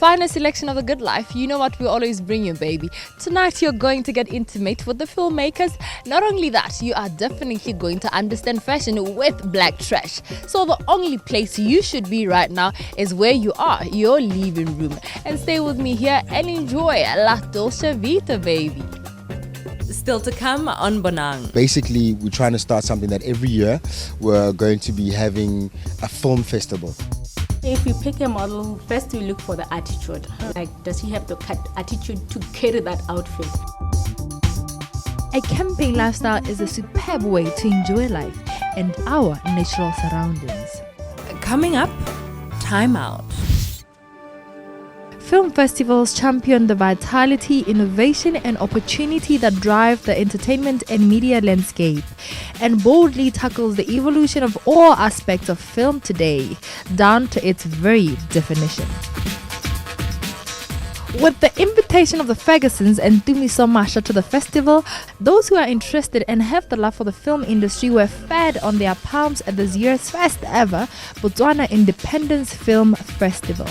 finest selection of the good life. You know what we always bring you, baby. Tonight you're going to get intimate with the filmmakers. Not only that, you are definitely going to understand fashion with black trash. So the only place you should be right now is where you are, your living room. And stay with me here and enjoy La Dolce Vita, baby. Still to come on Bonang. Basically, we're trying to start something that every year we're going to be having a film festival. If you pick a model, first you look for the attitude. Like, does he have the attitude to carry that outfit? A camping lifestyle is a superb way to enjoy life and our natural surroundings. Coming up, Time Out. Film festivals champion the vitality, innovation and opportunity that drive the entertainment and media landscape and boldly tackles the evolution of all aspects of film today, down to its very definition. With the invitation of the Fergusons and Tumiso Masha to the festival, those who are interested and have the love for the film industry were fed on their palms at this year's first ever Botswana Independence Film Festival.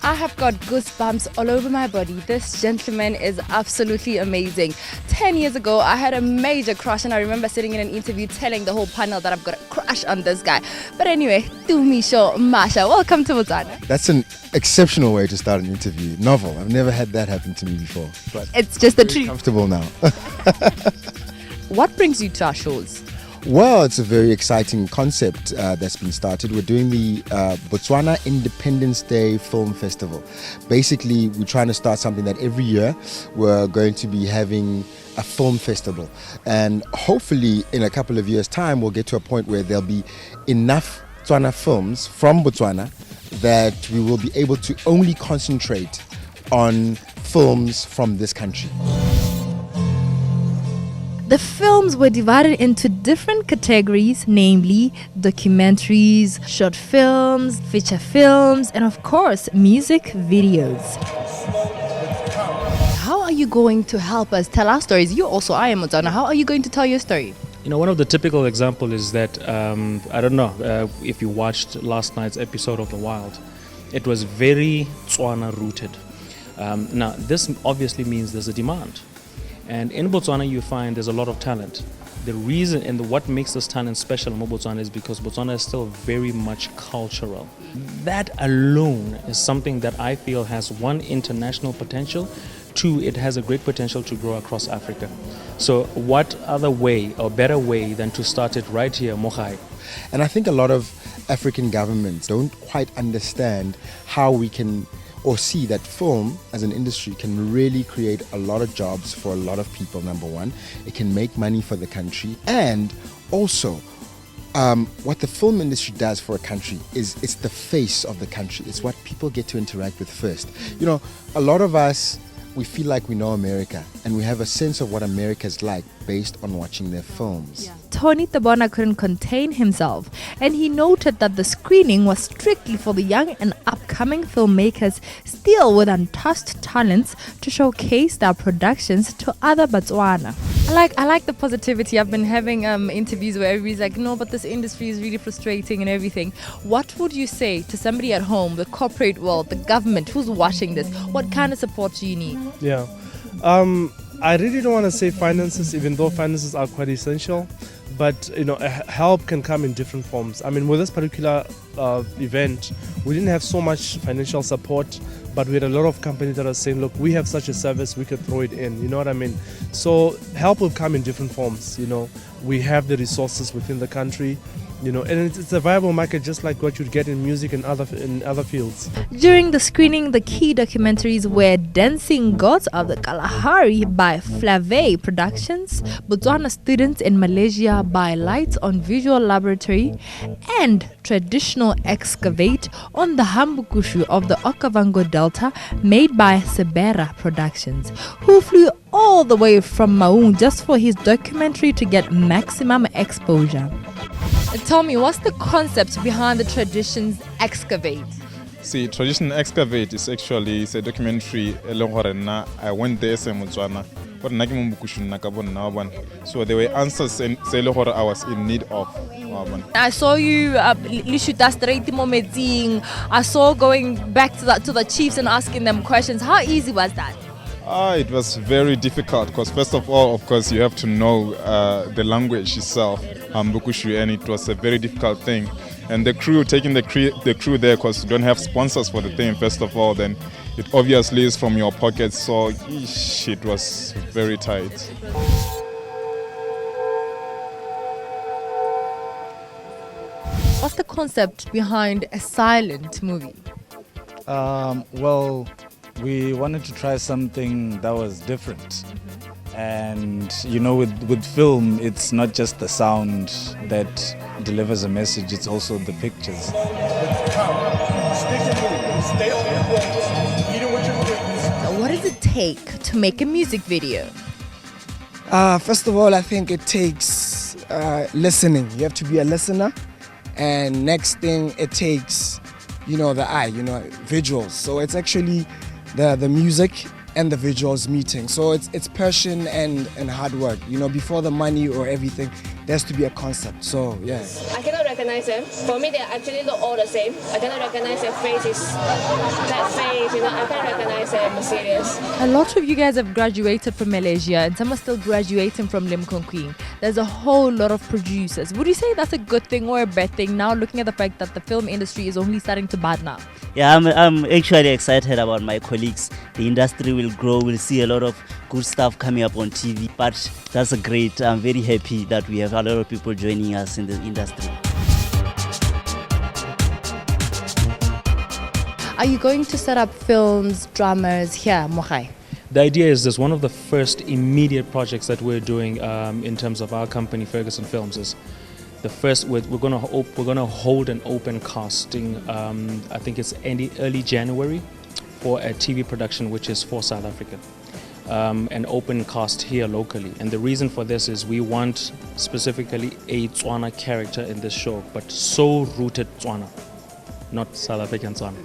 I have got goosebumps all over my body. This gentleman is absolutely amazing. 10 years ago, I had a major crush, and I remember sitting in an interview telling the whole panel that I've got a crush on this guy. But anyway, Tumisho Masha, welcome to Botswana. That's an exceptional way to start an interview. Novel. I've never had that happen to me before. But it's just a treat. Comfortable now. What brings you to our shows? Well, it's a very exciting concept that's been started. We're doing the Botswana Independence Day Film Festival. Basically, we're trying to start something that every year we're going to be having a film festival. And hopefully in a couple of years' time, we'll get to a point where there'll be enough Tswana films from Botswana that we will be able to only concentrate on films from this country. The films were divided into different categories, namely documentaries, short films, feature films, and of course, music videos. How are you going to help us tell our stories? You also are Botswana. How are you going to tell your story? You know, one of the typical examples is that, I don't know if you watched last night's episode of The Wild. It was very Tswana rooted. Now, this obviously means there's a demand. And in Botswana, you find there's a lot of talent. The reason and what makes this talent special in Botswana is because Botswana is still very much cultural. That alone is something that I feel has one, international potential, two, it has a great potential to grow across Africa. So what other way or better way than to start it right here, Mohai? And I think a lot of African governments don't quite understand how we can or see that film as an industry can really create a lot of jobs for a lot of people, number one. It can make money for the country. And also, what the film industry does for a country is it's the face of the country. It's what people get to interact with first. You know, a lot of us, we feel like we know America and we have a sense of what America's like based on watching their films. Yeah. Tony Tabona couldn't contain himself, and he noted that the screening was strictly for the young and upcoming filmmakers still with untouched talents to showcase their productions to other Botswana. I like the positivity. I've been having interviews where everybody's like, no, but this industry is really frustrating and everything. What would you say to somebody at home, the corporate world, the government who's watching this? What kind of support do you need? Yeah. I really don't want to say finances, even though finances are quite essential. But, you know, help can come in different forms. I mean, with this particular event, we didn't have so much financial support, but we had a lot of companies that are saying, look, we have such a service, we could throw it in, you know what I mean? So help will come in different forms, you know. We have the resources within the country, you know, and it's a viable market just like what you'd get in music and other fields. During the screening, the key documentaries were Dancing Gods of the Kalahari by Flave Productions, Botswana Students in Malaysia by Lights on Visual Laboratory, and Traditional Excavate on the Hambukushu of the Okavango Delta made by Sebera Productions, who flew all the way from Maung just for his documentary to get maximum exposure. Tell me, what's the concept behind the Traditions Excavate? See, Traditional Excavate is actually a documentary. I went there in Botswana but nna ke mo Bokushu nna ka bona wa bona. So there were answers I was in need of. I saw you lishuta straight mo metsing. I saw going back to the chiefs and asking them questions. How easy was that? It was very difficult because first of all, of course, you have to know the language itself, Bokushu, and it was a very difficult thing. And the crew, taking the crew there, because you don't have sponsors for the thing, first of all, then it obviously is from your pockets, so it was very tight. What's the concept behind a silent movie? Well, we wanted to try something that was different. And you know, with film, it's not just the sound that delivers a message, it's also the pictures. What does it take to make a music video? First of all, I think it takes listening. You have to be a listener. And next thing, it takes, the eye, visuals. So it's actually the music and the visuals meeting. So it's passion and hard work. Before the money or everything, there has to be a concept. So yeah. I cannot recognize them. For me, they actually look all the same. I cannot recognize their faces. That face, I can't recognize them serious. A lot of you guys have graduated from Malaysia and some are still graduating from Limpopo. There's a whole lot of producers. Would you say that's a good thing or a bad thing now, looking at the fact that the film industry is only starting to bud now? Yeah, I'm actually excited about my colleagues. The industry will grow. We'll see a lot of good stuff coming up on TV. But that's great. I'm very happy that we have a lot of people joining us in the industry. Are you going to set up films, dramas here, Mohai? The idea is this: one of the first immediate projects that we're doing in terms of our company, Ferguson Films, is the first. We're going to hold an open casting. I think it's early January for a TV production, which is for South Africa. An open cast here locally, and the reason for this is we want specifically a Tswana character in this show, but so rooted Tswana, not South African Tswana.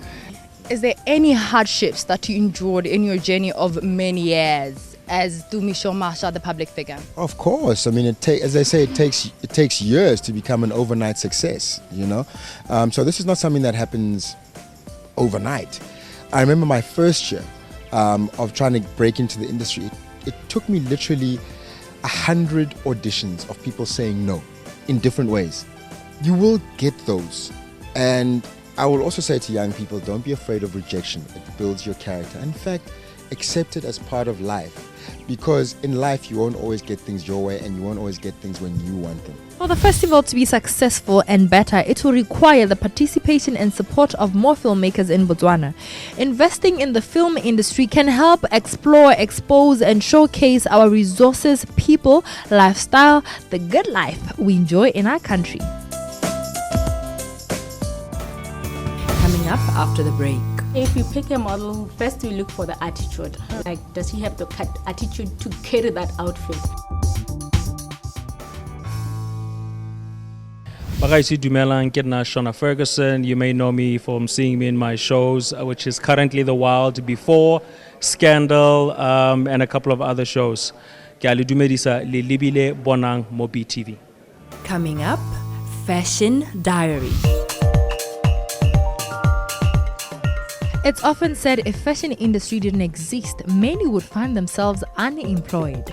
Is there any hardships that you endured in your journey of many years as Dumisho Masha, the public figure? Of course. I mean, as I say, it takes years to become an overnight success, So this is not something that happens overnight. I remember my first year of trying to break into the industry. It took me literally 100 auditions of people saying no in different ways. You will get those. And I will also say to young people, don't be afraid of rejection. It builds your character. In fact, accept it as part of life. Because in life, you won't always get things your way and you won't always get things when you want them. For the festival to be successful and better, it will require the participation and support of more filmmakers in Botswana. Investing in the film industry can help explore, expose, and showcase our resources, people, lifestyle, the good life we enjoy in our country. Coming up after the break. If you pick a model, first we look for the attitude. Like, does he have the attitude to carry that outfit? Bagaisi Dumelang, Ketna Shona Ferguson. You may know me from seeing me in my shows, which is currently The Wild, before Scandal, and a couple of other shows. Kyali Dumedisa Libile Bonang Mobi TV. Coming up, Fashion Diary. It's often said if fashion industry didn't exist, many would find themselves unemployed.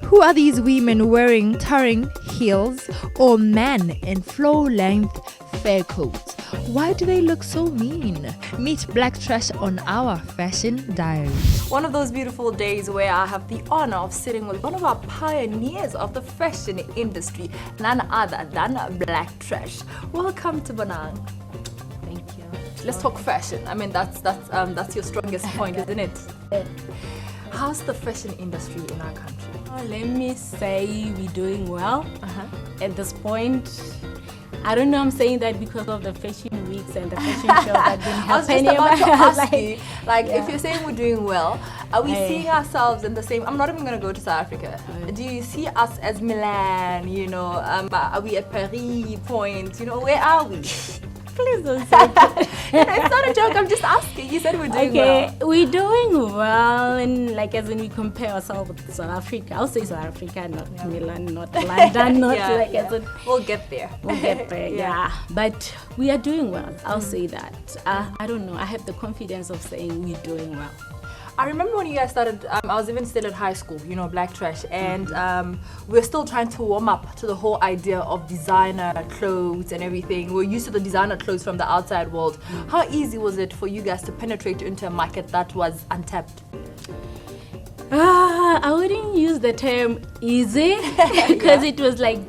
Who are these women wearing towering heels or men in flow-length fair coats? Why do they look so mean? Meet Black Trash on our Fashion Diary. One of those beautiful days where I have the honor of sitting with one of our pioneers of the fashion industry, none other than Black Trash. Welcome to Bonang. Thank you. Let's talk fashion. I mean, that's your strongest point, isn't it? How's the fashion industry in our country? Let me say we're doing well. At this point, I don't know, I'm saying that because of the fashion weeks and the fashion shows that been happening. I was just about to ask you, if you're saying we're doing well, are we seeing ourselves in the same, I'm not even going to go to South Africa. Do you see us as Milan, are we at Paris point, where are we? Please don't say that. It's not a joke. I'm just asking. You said we're doing well. We're doing well, and like as when we compare ourselves with South Africa, I'll say South Africa, not Milan, not London, not Yeah, like yeah. as in, We'll get there. we'll get there. Yeah, but we are doing well. I'll say that. I don't know. I have the confidence of saying we're doing well. I remember when you guys started, I was even still at high school, Black Trash, and we're still trying to warm up to the whole idea of designer clothes and everything. We're used to the designer clothes from the outside world. How easy was it for you guys to penetrate into a market that was untapped? I wouldn't use the term easy because it was like,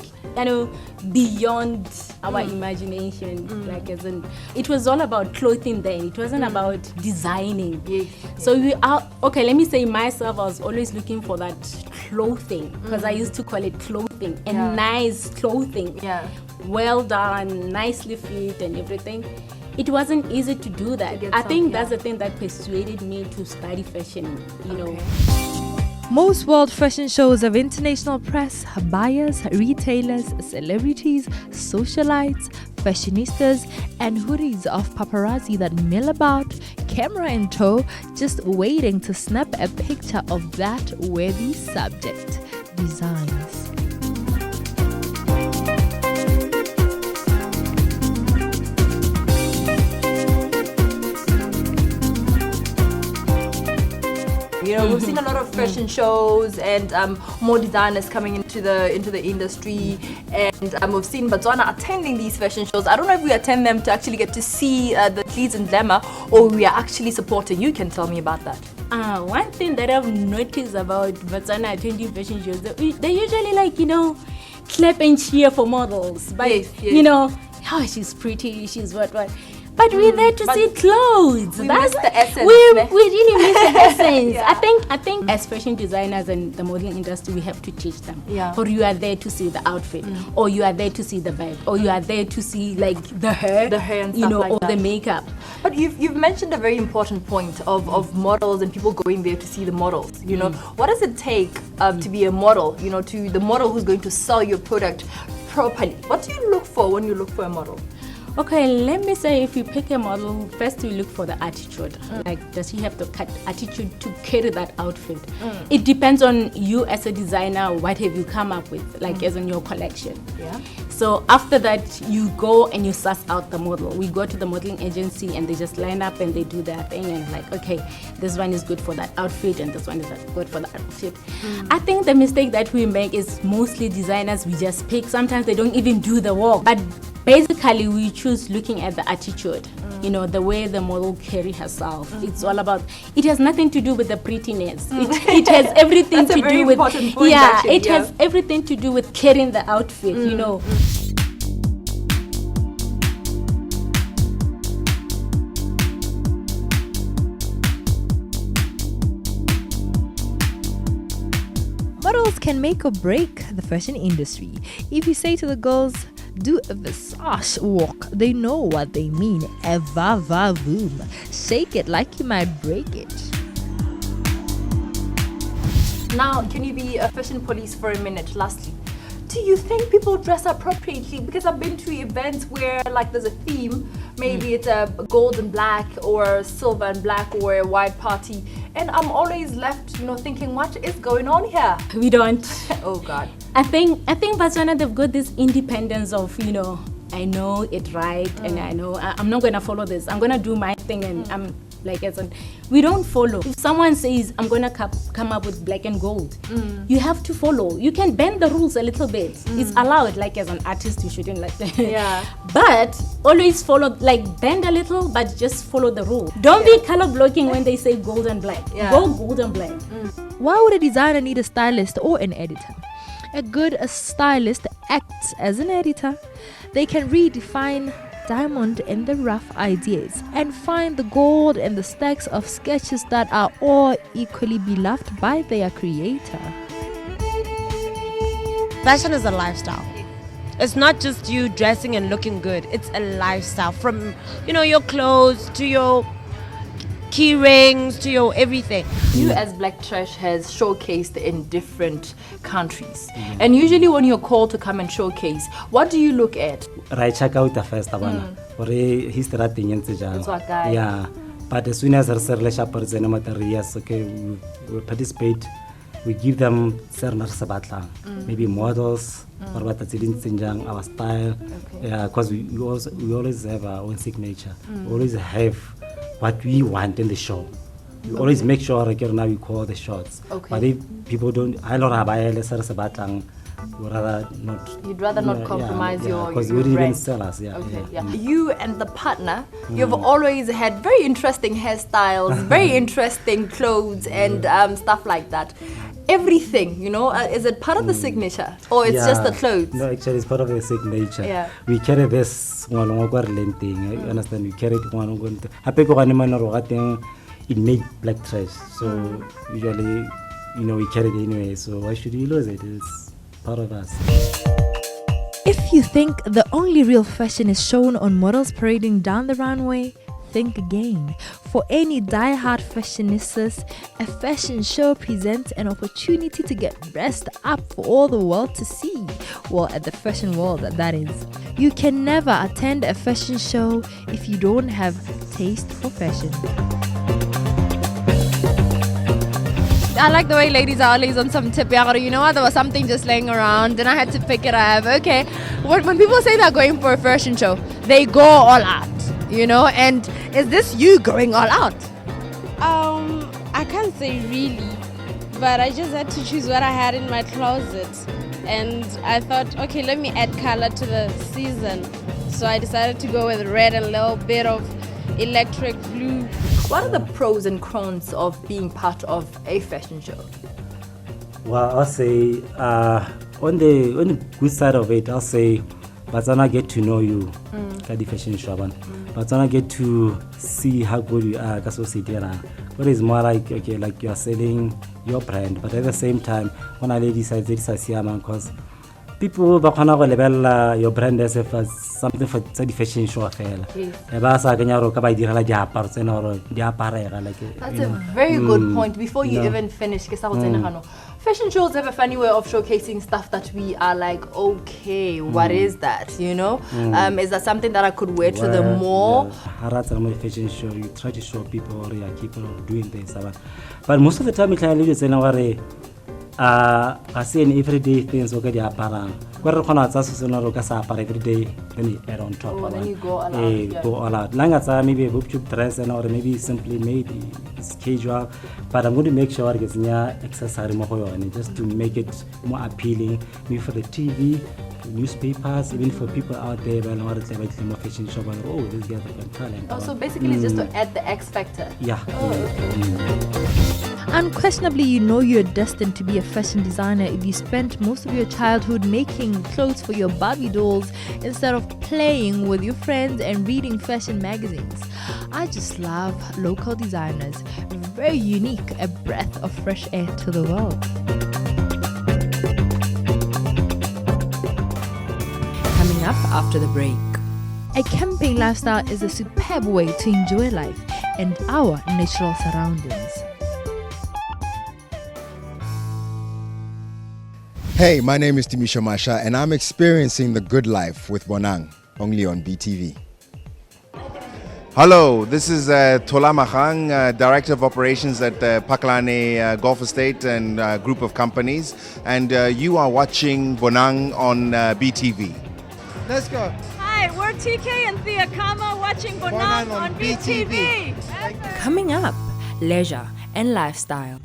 beyond our imagination. Like as in, it was all about clothing then. It wasn't about designing. Yes. So let me say myself, I was always looking for that clothing because I used to call it clothing and nice clothing. Yeah. Well done, nicely fit and everything. It wasn't easy to do that. I think that's the thing that persuaded me to study fashion, know. Most world fashion shows have international press, buyers, retailers, celebrities, socialites, fashionistas, and hoodies of paparazzi that mill about, camera in tow, just waiting to snap a picture of that worthy subject. Designs. We've seen a lot of fashion shows and more designers coming into the industry, and we've seen Botswana attending these fashion shows. I don't know if we attend them to actually get to see the glitz and glamour, or we are actually supporting. You can tell me about that. One thing that I've noticed about Botswana attending fashion shows, they usually clap and cheer for models. But oh, she's pretty, she's what. But we're there to see clothes. That's the essence. We really miss the essence. I think as fashion designers and the modeling industry, we have to teach them. Yeah. Or you are there to see the outfit, or you are there to see the bag, or you are there to see like the hair and stuff like or that. the makeup. But you've mentioned a very important point of models and people going there to see the models. What does it take to be a model? To the model who's going to sell your product properly. What do you look for when you look for a model? Okay, let me say if you pick a model, first you look for the attitude. Like, does she have the attitude to carry that outfit? It depends on you as a designer, what have you come up with, like as in your collection. Yeah. So after that, you go and you suss out the model. We go to the modeling agency and they just line up and they do their thing and like, okay, this one is good for that outfit and this one is good for that outfit. I think the mistake that we make is mostly designers, we just pick. Sometimes they don't even do the work. But basically, we choose looking at the attitude, the way the model carry herself. It's all about, it has nothing to do with the prettiness. It has everything to do with, has everything to do with carrying the outfit, Models can make or break the fashion industry. If you say to the girls, do a visage walk, they know what they mean. A va-va-voom. Shake it like you might break it. Now, can you be a fashion police for a minute? Lastly, do you think people dress appropriately? Because I've been to events where like there's a theme, maybe it's a gold and black or silver and black or a white party, and I'm always left, thinking, what is going on here? We don't. Oh God. I think Botswana, they've got this independence of, I know it right and I know I'm not going to follow this. I'm going to do my thing and I'm like, we don't follow. If someone says, I'm going to come up with black and gold, you have to follow. You can bend the rules a little bit. It's allowed, like as an artist, you shouldn't like that. Yeah. But always follow, like bend a little, but just follow the rule. Don't be color blocking when they say gold and black. Yeah. Go gold and black. Why would a designer need a stylist or an editor? A good stylist acts as an editor. They can redefine diamond in the rough ideas and find the gold in the stacks of sketches that are all equally beloved by their creator. Fashion is a lifestyle. It's not just you dressing and looking good. It's a lifestyle, from your clothes to your key rings to your everything. You as Black Trash has showcased in different countries, and usually when you're called to come and showcase, what do you look at? Right, check out the first one. or history thing and Tswakai. yeah. But as soon as re shapers and materials, okay, we participate. We give them certain maybe models or what our style, because we always have our own signature. We always have what we want in the show. We always make sure now we call the shots. Okay. But if people don't, I don't have You'd rather not compromise your because you wouldn't even brand. sell us. You and the partner, you've always had very interesting hairstyles, very interesting clothes, and stuff like that. Everything, is it part of the signature or it's just the clothes? No, actually, it's part of the signature. Yeah. We carry this thing. You understand? We carry it. It made black trash, so usually, we carry it anyway. So why should we lose it? It's part of us. If you think the only real fashion is shown on models parading down the runway, think again. For any die-hard fashionistas, a fashion show presents an opportunity to get dressed up for all the world to see. Well, at the fashion world, that is. You can never attend a fashion show if you don't have taste for fashion. I like the way ladies are always on some tip. You know what? There was something just laying around and I had to pick it up. Okay. When people say they're going for a fashion show, they go all out, and is this you going all out? I can't say really, but I just had to choose what I had in my closet. And I thought, okay, let me add color to the season. So I decided to go with red and a little bit of electric blue. What are the pros and cons of being part of a fashion show? Well, I'll say on the good side of it, I'll say Botswana get to know you, the fashion show. Botswana get to see how good you are. What is more like, okay, like you are selling your brand, but at the same time, when I lady says it's a because people level your brand as if something for the fashion show. That's a very good point. Before you even finish, fashion shows have a funny way of showcasing stuff that we are like, okay, what is that? Is that something that I could wear to the mall? Fashion show, you try to show people or people doing this, but most of the time it's I see an everyday things okay they are parang. Where every day, then you add on top. Oh, then you go all out. Go all out. Lang maybe a book dress or maybe simply made it's casual, but I'm going to make sure it's near accessory just to make it more appealing, maybe for the TV, newspapers, even for people out there when more fashion shop. Oh, this guy has talent. Oh, so basically just to add the X factor. Yeah. Oh, okay. Unquestionably, you're destined to be a fashion designer if you spent most of your childhood making clothes for your Barbie dolls instead of playing with your friends and reading fashion magazines. I just love local designers. Very unique, a breath of fresh air to the world. Coming up after the break. A camping lifestyle is a superb way to enjoy life and our natural surroundings. Hey, my name is Timisha Masha and I'm experiencing the good life with Bonang, only on BTV. Hello, this is Tola Mahang, Director of Operations at Pakalane Golf Estate and group of companies, and you are watching Bonang on BTV. Let's go. Hi, we're TK and Thea Kama watching Bonang on BTV. Coming up, leisure and lifestyle.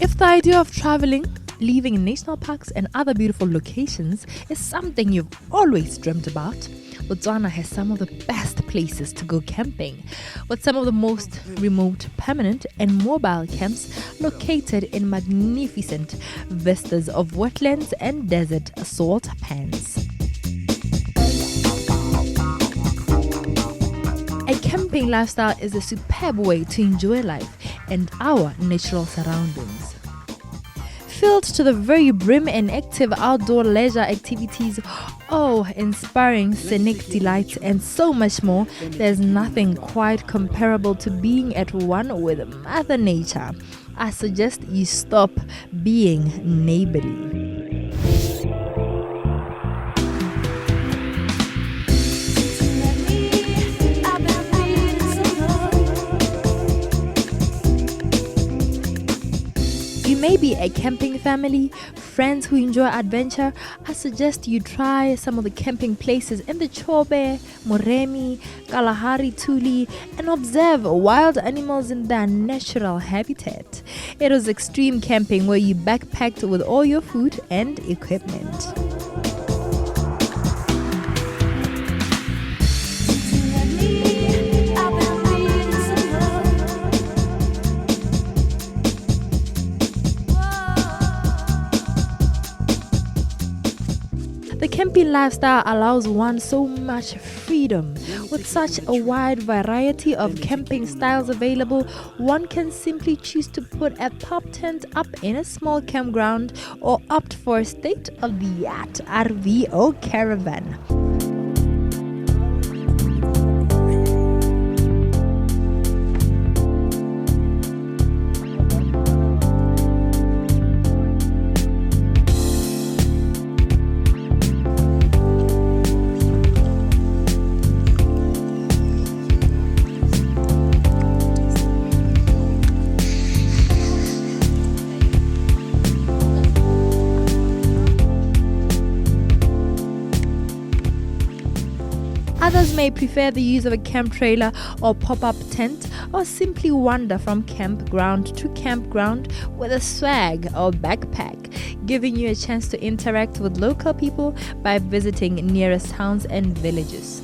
If the idea of traveling, living in national parks and other beautiful locations is something you've always dreamt about, Botswana has some of the best places to go camping, with some of the most remote, permanent and mobile camps located in magnificent vistas of wetlands and desert salt pans. A camping lifestyle is a superb way to enjoy life and our natural surroundings. Filled to the very brim and active outdoor leisure activities, inspiring scenic delights and so much more, there's nothing quite comparable to being at one with Mother Nature. I suggest you stop being neighborly. Maybe a camping family, friends who enjoy adventure, I suggest you try some of the camping places in the Chobe, Moremi, Kalahari, Tuli, and observe wild animals in their natural habitat. It was extreme camping where you backpacked with all your food and equipment. The camping lifestyle allows one so much freedom. With such a wide variety of camping styles available, one can simply choose to put a pop tent up in a small campground or opt for a state-of-the-art RV or caravan. Others may prefer the use of a camp trailer or pop-up tent, or simply wander from campground to campground with a swag or backpack, giving you a chance to interact with local people by visiting nearest towns and villages.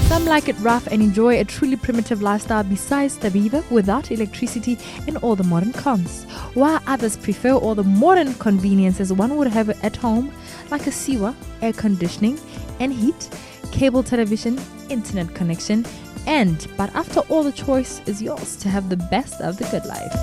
Some like it rough and enjoy a truly primitive lifestyle besides the river without electricity and all the modern cons, while others prefer all the modern conveniences one would have at home, like a sewer, air conditioning and heat, cable television, internet connection, but after all, the choice is yours to have the best of the good life.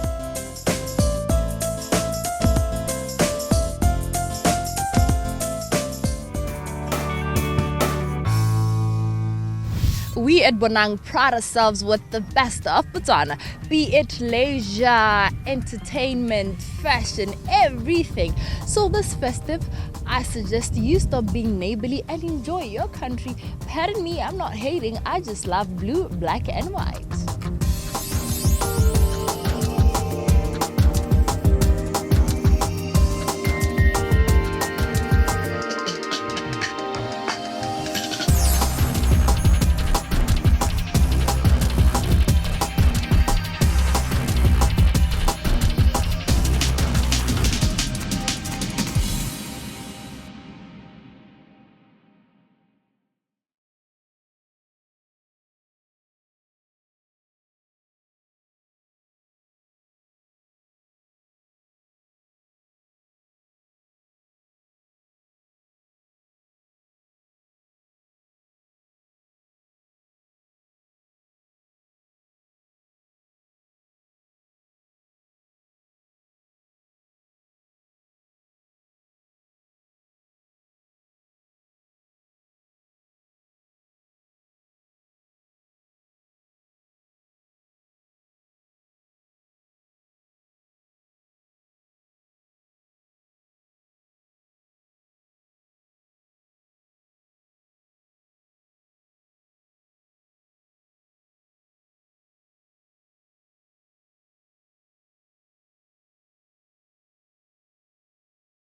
We at Bonang pride ourselves with the best of Botswana, be it leisure, entertainment, fashion, everything. So this festive, I suggest you stop being neighborly and enjoy your country. Pardon me, I'm not hating, I just love blue, black and white.